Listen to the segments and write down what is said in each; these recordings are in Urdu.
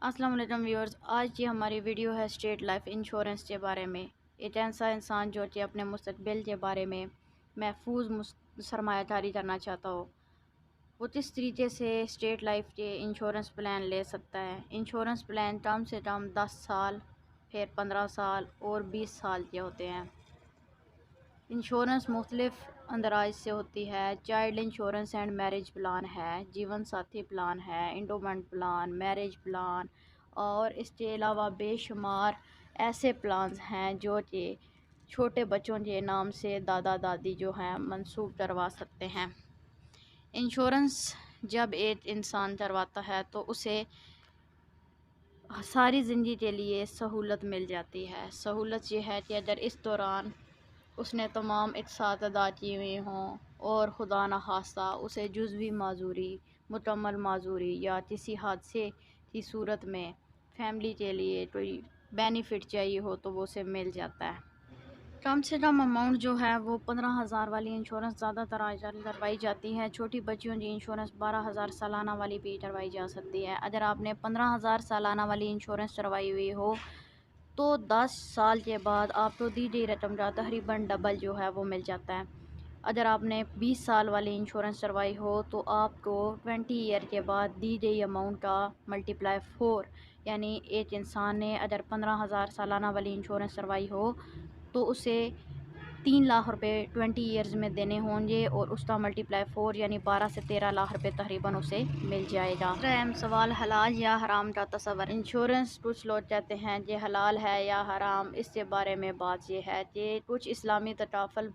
السلام علیکم ویورز، آج کی ہماری ویڈیو ہے اسٹیٹ لائف انشورنس کے بارے میں۔ ایک ایسا انسان جو کہ اپنے مستقبل کے بارے میں محفوظ سرمایہ کاری کرنا چاہتا ہو، وہ کس طریقے سے اسٹیٹ لائف کے انشورنس پلان لے سکتا ہے۔ انشورنس پلان کم سے کم 10 سال، پھر 15 سال اور 20 سال کے ہوتے ہیں۔ انشورنس مختلف اندراج سے ہوتی ہے۔ Child insurance and marriage plan ہے، جیون ساتھی پلان ہے، انڈومنٹ پلان، میرج پلان اور اس کے علاوہ بے شمار ایسے پلانز ہیں جو کہ چھوٹے بچوں کے نام سے دادا دادی جو ہیں منسوخ کروا سکتے ہیں۔ انشورنس جب ایک انسان کرواتا ہے تو اسے ساری زندگی کے لیے سہولت مل جاتی ہے۔ سہولت یہ ہے کہ اگر اس دوران اس نے تمام اقساط ادا کیے ہوئے ہوں اور خدا نخواستہ اسے جزوی معذوری، مکمل معذوری یا کسی حادثے کی صورت میں فیملی کے لیے کوئی بینیفٹ چاہیے ہو تو وہ اسے مل جاتا ہے۔ کم سے کم اماؤنٹ جو ہے وہ 15,000 والی انشورنس زیادہ تر کروائی جاتی ہے۔ چھوٹی بچیوں کی انشورنس 12,000 سالانہ والی بھی کروائی جا سکتی ہے۔ اگر آپ نے 15,000 سالانہ والی انشورنس کروائی ہوئی ہو تو 10 سال کے بعد آپ کو دی گئی رقم کا تقریباً ڈبل جو ہے وہ مل جاتا ہے۔ اگر آپ نے 20 سال والی انشورنس کروائی ہو تو آپ کو 20 ایئر کے بعد دی گئی اماؤنٹ کا ملٹیپلائی 4، یعنی ایک انسان نے اگر 15,000 سالانہ والی انشورنس کروائی ہو تو اسے 3 لاکھ روپے 20 ایئرز میں دینے ہوں گے اور اس کا ملٹیپلائی 4 یعنی 12 سے 13 لاکھ روپے تقریباً اسے مل جائے گا۔ اہم سوال حلال یا حرام کا تصور۔ انشورنس کچھ لوگ کہتے ہیں کہ حلال ہے یا حرام، اس کے بارے میں بات یہ ہے کہ کچھ اسلامی تکافل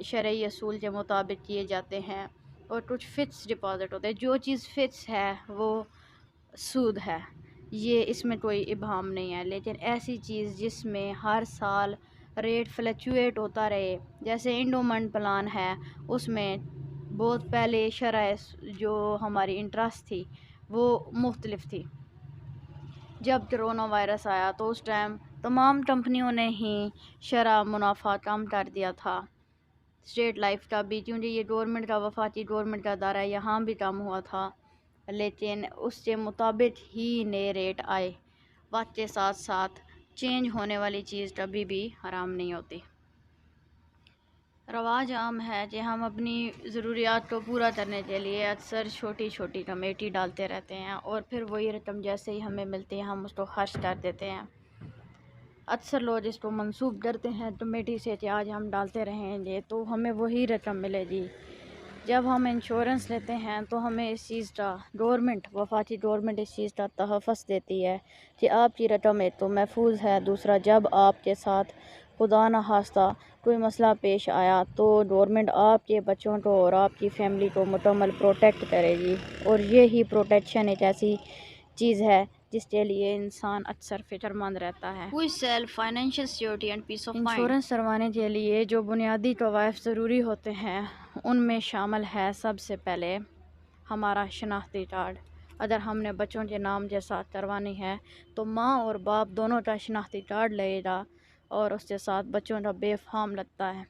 شرعی اصول کے مطابق کیے جاتے ہیں اور کچھ فکس ڈپازٹ ہوتے ہیں۔ جو چیز فکس ہے وہ سود ہے، یہ اس میں کوئی ابہام نہیں ہے، لیکن ایسی چیز جس میں ہر سال ریٹ فلیکچویٹ ہوتا رہے، جیسے انڈومنٹ پلان ہے، اس میں بہت پہلے شرح جو ہماری انٹرسٹ تھی وہ مختلف تھی۔ جب کرونا وائرس آیا تو اس ٹائم تمام کمپنیوں نے ہی شرح منافع کم کر دیا تھا، اسٹیٹ لائف کا بھی، کیونکہ یہ گورنمنٹ کا وفاقی گورنمنٹ کا ادارہ ہے، یہاں بھی کم ہوا تھا، لیکن اس کے مطابق ہی نئے ریٹ آئے۔ وقت کے ساتھ ساتھ چینج ہونے والی چیز کبھی بھی حرام نہیں ہوتی۔ رواج عام ہے کہ ہم اپنی ضروریات کو پورا کرنے کے لیے اکثر چھوٹی چھوٹی کمیٹی ڈالتے رہتے ہیں اور پھر وہی رقم جیسے ہی ہمیں ملتی ہے ہم اس کو خرچ کر دیتے ہیں۔ اکثر لوگ اس کو منسوخ کرتے ہیں کمیٹی سے کہ آج ہم ڈالتے رہیں گے تو ہمیں وہی رقم ملے گی۔ جب ہم انشورنس لیتے ہیں تو ہمیں اس چیز کا وفاقی گورنمنٹ اس چیز کا تحفظ دیتی ہے کہ آپ کی رقم ایک تو محفوظ ہے، دوسرا جب آپ کے ساتھ خدا نخواستہ کوئی مسئلہ پیش آیا تو گورنمنٹ آپ کے بچوں کو اور آپ کی فیملی کو مکمل پروٹیکٹ کرے گی، اور یہی پروٹیکشن ایک ایسی چیز ہے جس کے لیے انسان اکثر فکر مند رہتا ہے۔ Financial security and peace of mind. Insurance کروانے کے لیے جو بنیادی قواعد ضروری ہوتے ہیں ان میں شامل ہے سب سے پہلے ہمارا شناختی کارڈ۔ اگر ہم نے بچوں کے نام کے ساتھ کروانی ہے تو ماں اور باپ دونوں کا شناختی کارڈ لگے گا اور اس کے ساتھ بچوں کا بے فارم لگتا ہے۔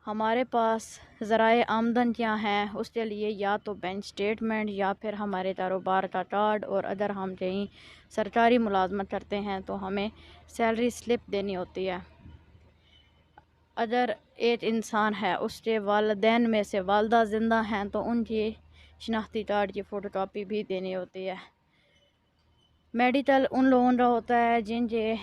ہمارے پاس ذرائع آمدن کیا ہیں اس کے لیے یا تو بینک سٹیٹمنٹ یا پھر ہمارے کاروبار کا کارڈ، اور اگر ہم کہیں سرکاری ملازمت کرتے ہیں تو ہمیں سیلری سلپ دینی ہوتی ہے۔ اگر ایک انسان ہے اس کے والدین میں سے والدہ زندہ ہیں تو ان کی شناختی کارڈ کی فوٹو کاپی بھی دینی ہوتی ہے۔ میڈیکل ان لوگوں کا ہوتا ہے جن کے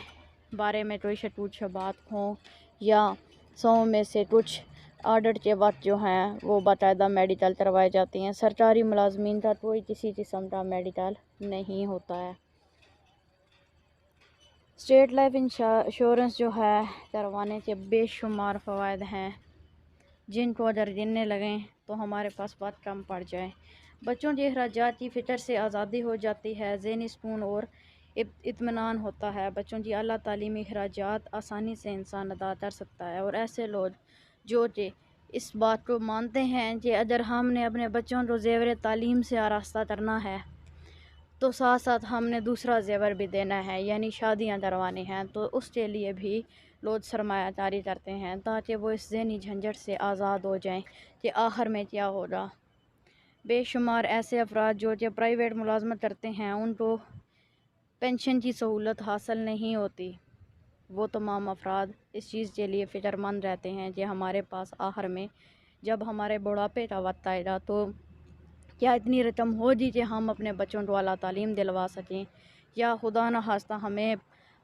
بارے میں کوئی شکوک شبہات ہوں یا 100 میں سے کچھ آڈٹ کے وقت جو ہیں وہ باقاعدہ میڈیکل کروائی جاتی ہیں۔ سرکاری ملازمین کا کوئی کسی قسم کا میڈیکل نہیں ہوتا ہے۔ اسٹیٹ لائف انشورنس جو ہے کروانے کے بے شمار فوائد ہیں جن کو اگر گننے لگیں تو ہمارے پاس بات کم پڑ جائے۔ بچوں کے اخراجات کی فکر سے آزادی ہو جاتی ہے، ذہنی سکون اور اطمینان ہوتا ہے۔ بچوں کی اعلیٰ تعلیمی اخراجات آسانی سے انسان ادا کر سکتا ہے، اور ایسے لوگ جو کہ اس بات کو مانتے ہیں کہ اگر ہم نے اپنے بچوں کو زیور تعلیم سے آراستہ کرنا ہے تو ساتھ ساتھ ہم نے دوسرا زیور بھی دینا ہے، یعنی شادیاں کروانی ہیں، تو اس کے لیے بھی لوگ سرمایہ کاری کرتے ہیں تاکہ وہ اس ذہنی جھنجھٹ سے آزاد ہو جائیں کہ آخر میں کیا ہوگا۔ بے شمار ایسے افراد جو پرائیویٹ ملازمت کرتے ہیں ان کو پینشن کی سہولت حاصل نہیں ہوتی۔ وہ تمام افراد اس چیز کے لیے فکر مند رہتے ہیں کہ ہمارے پاس آخر میں جب ہمارے بڑھاپے کا وقت آئے گا تو کیا اتنی رقم ہوگی کہ ہم اپنے بچوں کو اعلیٰ تعلیم دلوا سکیں، یا خدا نخواستہ ہمیں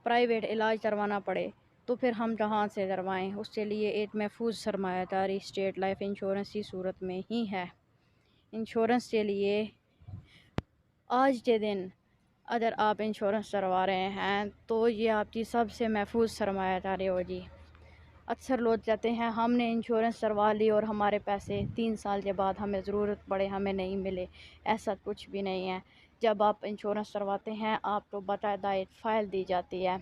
پرائیویٹ علاج کروانا پڑے تو پھر ہم کہاں سے کروائیں۔ اس کے لیے ایک محفوظ سرمایہ کاری اسٹیٹ لائف انشورنس کی صورت میں ہی ہے۔ انشورنس کے لیے آج کے دن اگر آپ انشورنس کروا رہے ہیں تو یہ آپ کی سب سے محفوظ سرمایہ کاری ہوگی۔ اکثر لوگ کہتے ہیں ہم نے انشورنس کروا لی اور ہمارے پیسے 3 سال کے بعد ہمیں ضرورت پڑے ہمیں نہیں ملے۔ ایسا کچھ بھی نہیں ہے۔ جب آپ انشورنس کرواتے ہیں آپ کو باقاعدہ ایک فائل دی جاتی ہے،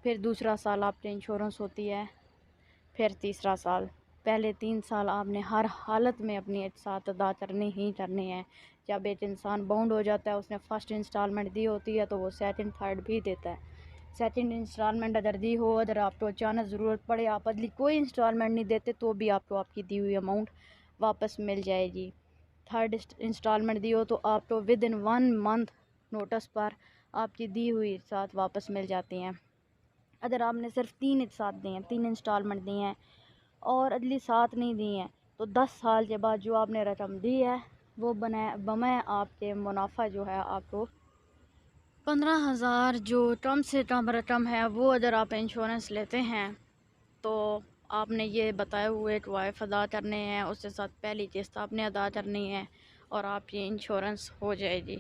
پھر دوسرا سال آپ کی انشورنس ہوتی ہے، پھر تیسرا سال۔ پہلے 3 سال آپ نے ہر حالت میں اپنی اقساط ادا کرنی ہی کرنی ہے۔ جب ایک انسان باؤنڈ ہو جاتا ہے، اس نے فرسٹ انسٹالمنٹ دی ہوتی ہے تو وہ سیکنڈ تھرڈ بھی دیتا ہے۔ سیکنڈ انسٹالمنٹ اگر دی ہو، اگر آپ کو اچانک ضرورت پڑے آپ اگلی کوئی انسٹالمنٹ نہیں دیتے تو بھی آپ کو آپ کی دی ہوئی اماؤنٹ واپس مل جائے گی۔ تھرڈ انسٹالمنٹ دی ہو تو آپ کو ود ان 1 منتھ نوٹس پر آپ کی دی ہوئی اقساط واپس مل جاتی ہیں۔ اگر آپ نے صرف 3 اقساط دی ہیں، 3 انسٹالمنٹ دی ہیں اور اگلی 7 نہیں دی ہیں تو 10 سال کے بعد جو آپ نے رقم دی ہے وہ بمائے آپ کے منافع جو ہے آپ کو 15,000 جو کم سے کم رقم ہے وہ اگر آپ انشورنس لیتے ہیں تو آپ نے یہ بتائے ہوئے ٹوائف ادا کرنے ہیں، اس کے ساتھ پہلی قسط آپ نے ادا کرنی ہے اور آپ کی انشورنس ہو جائے گی۔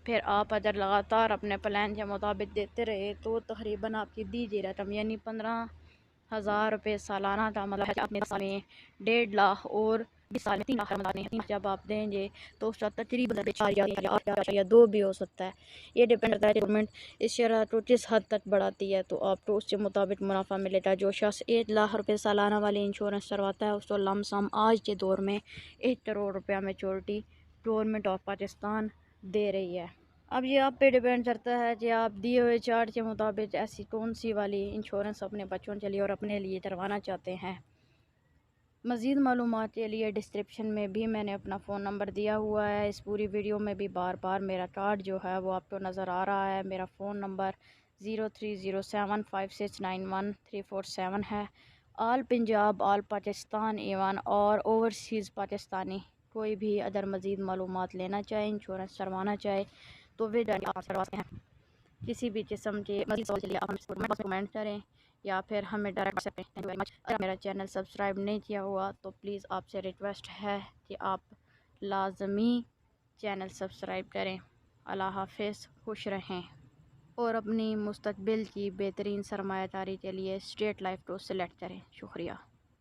پھر آپ اگر لگاتار اپنے پلان کے مطابق دیتے رہے تو تقریباً آپ کی دی گئی رقم یعنی 15,000 روپے سالانہ کا مطلب ہے کہ آپ نے 10 سال میں 1.5 لاکھ اور 20 سال میں 3 لاکھ رمضان ہے، جب آپ دیں گے تو اس کا تقریباً 4.2 بھی ہو سکتا ہے۔ یہ ڈیپینڈ کرتا ہے کہ گورنمنٹ اس شرح کو کس حد تک بڑھاتی ہے تو آپ کو اس کے مطابق منافع ملے گا۔ جو شخص 1 لاکھ روپے سالانہ والی انشورنس کرواتا ہے اس کو لم سم آج کے دور میں 1 کروڑ روپیہ میچورٹی گورنمنٹ آف پاکستان دے رہی ہے۔ اب یہ آپ پہ ڈیپینڈ کرتا ہے کہ آپ دیے ہوئے چارٹ کے مطابق ایسی کون سی والی انشورنس اپنے بچوں کے لیے اور اپنے لیے کروانا چاہتے ہیں۔ مزید معلومات کے لیے ڈسکرپشن میں بھی میں نے اپنا فون نمبر دیا ہوا ہے۔ اس پوری ویڈیو میں بھی بار بار میرا کارڈ جو ہے وہ آپ کو نظر آ رہا ہے۔ میرا فون نمبر 03075691 ہے۔ آل پنجاب، آل پاکستان ایون اور اوورسیز پاکستانی کوئی بھی اگر مزید معلومات لینا چاہے، انشورنس کروانا چاہے تو وہ آپ کروا سکتے ہیں۔ کسی بھی قسم کے مزید سوال کے لیے آپ ہمیں کمنٹ کریں یا پھر ہمیں ڈائریکٹ کر سکتے ہیں۔ Thank you very much. اگر میرا چینل سبسکرائب نہیں کیا ہوا تو پلیز آپ سے ریکویسٹ ہے کہ آپ لازمی چینل سبسکرائب کریں۔ اللہ حافظ، خوش رہیں اور اپنی مستقبل کی بہترین سرمایہ کاری کے لیے اسٹیٹ لائف کو سلیکٹ کریں۔ شکریہ۔